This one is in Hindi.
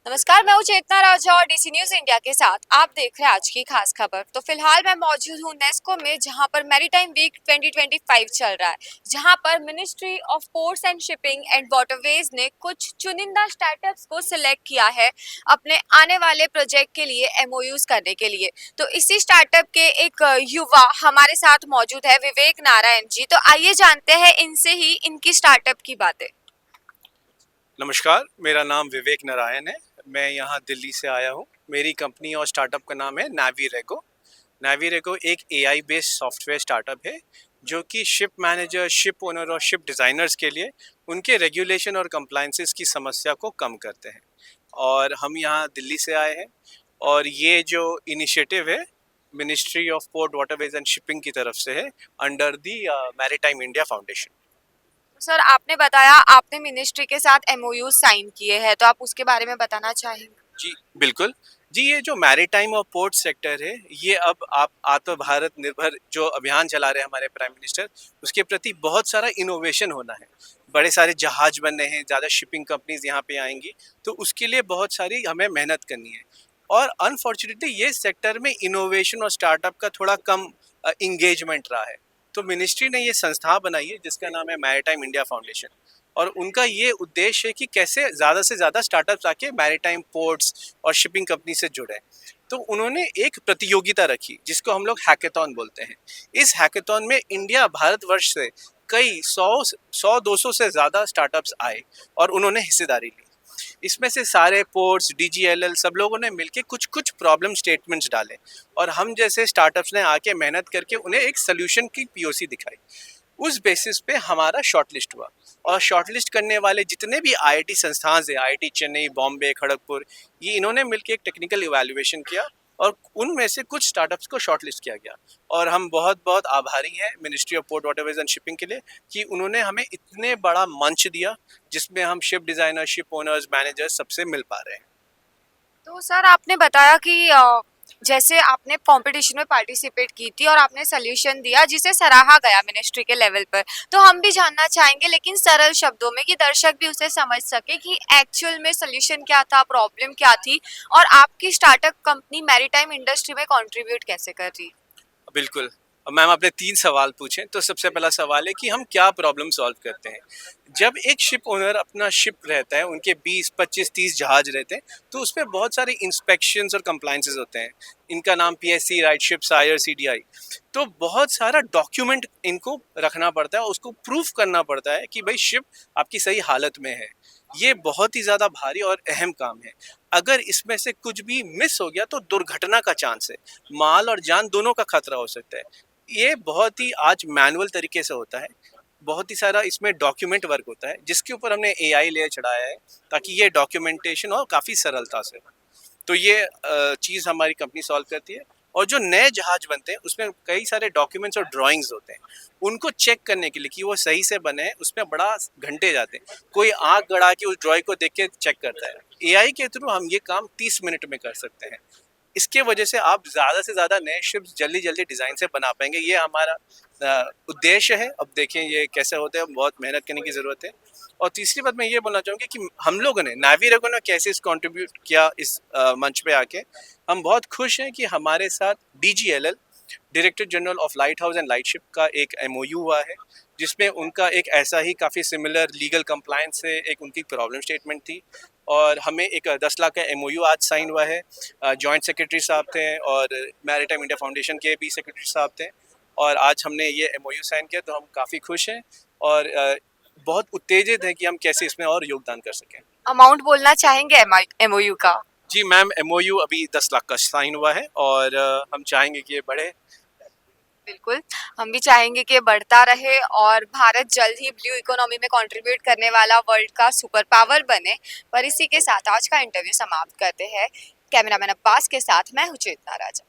नमस्कार, मैं हूं चेतना राजा और डीसी न्यूज इंडिया के साथ आप देख रहे हैं आज की खास खबर। तो फिलहाल मैं मौजूद हूं नेस्को में, जहां पर मैरीटाइम वीक 2025 चल रहा है, जहां पर ministry of ports and shipping and waterways ने कुछ चुनिंदा स्टार्टअप्स को सिलेक्ट किया है अपने आने वाले प्रोजेक्ट के लिए एमओयूज करने के लिए। तो इसी स्टार्टअप के एक युवा हमारे साथ मौजूद है, विवेक नारायण जी। तो आइए जानते हैं इनसे ही इनकी स्टार्टअप की बातें। नमस्कार, मेरा नाम विवेक नारायण है। मैं यहाँ दिल्ली से आया हूँ। मेरी कंपनी और स्टार्टअप का नाम है नावीरेगो। नावीरेगो एक एआई बेस्ड सॉफ्टवेयर स्टार्टअप है जो कि शिप मैनेजर, शिप ओनर और शिप डिज़ाइनर्स के लिए उनके रेगुलेशन और कंप्लायंसेस की समस्या को कम करते हैं। और हम यहाँ दिल्ली से आए हैं और ये जो इनिशिएटिव है ministry of port waterways and shipping की तरफ से है, under the maritime India foundation. Sir, आपने बताया आपने मिनिस्ट्री के साथ एमओयू साइन किए हैं, तो आप उसके बारे में बताना चाहेंगे? जी बिल्कुल। जी, ये जो मैरीटाइम और पोर्ट सेक्टर है, ये अब आप आत्म भारत निर्भर जो अभियान चला रहे हैं हमारे प्राइम मिनिस्टर, उसके प्रति बहुत सारा इनोवेशन होना है। बड़े सारे जहाज बन रहे हैं, ज़्यादा शिपिंग कंपनीज यहाँ पे आएंगी, तो उसके लिए बहुत सारी हमें मेहनत करनी है। और अनफॉर्चुनेटली ये सेक्टर में इनोवेशन और स्टार्टअप का थोड़ा कम इंगेजमेंट रहा है। तो मिनिस्ट्री ने ये संस्था बनाई है जिसका नाम है मैरीटाइम इंडिया फाउंडेशन। और उनका ये उद्देश्य है कि कैसे ज़्यादा से ज़्यादा स्टार्टअप्स आके मैरीटाइम पोर्ट्स और शिपिंग कंपनी से जुड़े। तो उन्होंने एक प्रतियोगिता रखी जिसको हम लोग हैकेथॉन बोलते हैं। इस हैकेथॉन में इंडिया, भारतवर्ष से कई 100-200 से ज़्यादा स्टार्टअप्स आए और उन्होंने हिस्सेदारी ली। इसमें से सारे पोर्ट्स, डीजीएलएल, सब लोगों ने मिलके कुछ कुछ प्रॉब्लम स्टेटमेंट्स डाले और हम जैसे स्टार्टअप्स ने आके मेहनत करके उन्हें एक सोल्यूशन की पीओसी दिखाई। उस बेसिस पे हमारा शॉर्टलिस्ट हुआ और शॉर्टलिस्ट करने वाले जितने भी आईआईटी संस्थान है, आईआईटी चेन्नई, बॉम्बे, खड़गपुर, ये इन्होंने मिलकर एक टेक्निकल इवैल्यूएशन किया और उनमें से कुछ स्टार्टअप्स को शॉर्टलिस्ट किया गया। और हम बहुत बहुत आभारी हैं ministry of port waterways and shipping के लिए कि उन्होंने हमें इतने बड़ा मंच दिया जिसमें हम ship designer, ship owners, managers सबसे मिल पा रहे हैं। तो सर, आपने बताया कि जैसे आपने कंपटीशन में पार्टिसिपेट की थी और आपने सॉल्यूशन दिया जिसे सराहा गया मिनिस्ट्री के लेवल पर। तो हम भी जानना चाहेंगे, लेकिन सरल शब्दों में, कि दर्शक भी उसे समझ सके कि एक्चुअल में सॉल्यूशन क्या था, प्रॉब्लम क्या थी और आपकी स्टार्टअप कंपनी मैरीटाइम इंडस्ट्री में कंट्रीब्यूट कैसे कर रही। बिल्कुल। मैम, आपने 3 सवाल पूछे, तो सबसे पहला सवाल है कि हम क्या प्रॉब्लम सॉल्व करते हैं। जब एक शिप ओनर अपना शिप रहता है, उनके 20, 25, 30 जहाज रहते हैं, तो उसमें बहुत सारे इंस्पेक्शंस और कंप्लायंसेस होते हैं। इनका नाम पीएससी, राइट शिप्स, आईआरसीडीआई। तो बहुत सारा डॉक्यूमेंट इनको रखना पड़ता है, उसको प्रूफ करना पड़ता है कि भाई शिप आपकी सही हालत में है। ये बहुत ही ज़्यादा भारी और अहम काम है। अगर इसमें से कुछ भी मिस हो गया तो दुर्घटना का चांस है, माल और जान दोनों का खतरा हो सकता है। ये बहुत ही आज मैनुअल तरीके से होता है, बहुत ही सारा इसमें डॉक्यूमेंट वर्क होता है जिसके ऊपर हमने एआई लेयर चढ़ाया है ताकि ये डॉक्यूमेंटेशन हो काफ़ी सरलता से हो। तो ये चीज़ हमारी कंपनी सॉल्व करती है। और जो नए जहाज बनते हैं उसमें कई सारे डॉक्यूमेंट्स और ड्राइंग्स होते हैं, उनको चेक करने के लिए कि वो सही से बने हैं, उसमें बड़ा घंटे जाते हैं। कोई आँख गड़ा के उस ड्राइंग को देख के चेक करता है। एआई के थ्रू हम ये काम 30 मिनट में कर सकते हैं। इसके वजह से आप ज़्यादा से ज़्यादा नए शिप्स जल्दी जल्दी डिज़ाइन से बना पाएंगे। ये हमारा उद्देश्य है। अब देखें ये कैसे होते हैं, बहुत मेहनत करने की ज़रूरत है। और तीसरी बात मैं ये बोलना चाहूँगी कि हम लोगों ने, नावीरेगो ने कैसे इस कंट्रीब्यूट किया इस मंच पे आके। हम बहुत खुश हैं कि हमारे साथ DGLL, director general of light house and light ship का एक एमओयू हुआ है जिसमें उनका एक ऐसा ही काफ़ी सिमिलर लीगल कंप्लायंस से एक उनकी प्रॉब्लम स्टेटमेंट थी। और हमें एक 10 लाख का एमओयू आज साइन हुआ है। जॉइंट सेक्रेटरी साहब थे और मैरीटाइम इंडिया फाउंडेशन के भी सेक्रेटरी साहब थे और आज हमने ये एमओयू साइन किया, तो हम काफ़ी खुश हैं और बहुत उत्तेजित हैं कि हम कैसे इसमें और योगदान कर सकें। अमाउंट बोलना चाहेंगे एमओयू का? जी मैम, एमओयू अभी 10 लाख का साइन हुआ है और हम चाहेंगे कि ये बढ़े। बिल्कुल, हम भी चाहेंगे कि बढ़ता रहे और भारत जल्द ही ब्लू इकोनॉमी में कंट्रीब्यूट करने वाला वर्ल्ड का सुपर पावर बने। पर इसी के साथ आज का इंटरव्यू समाप्त करते हैं। कैमरामैन अब्बास के साथ मैं हूं चेतना राजा।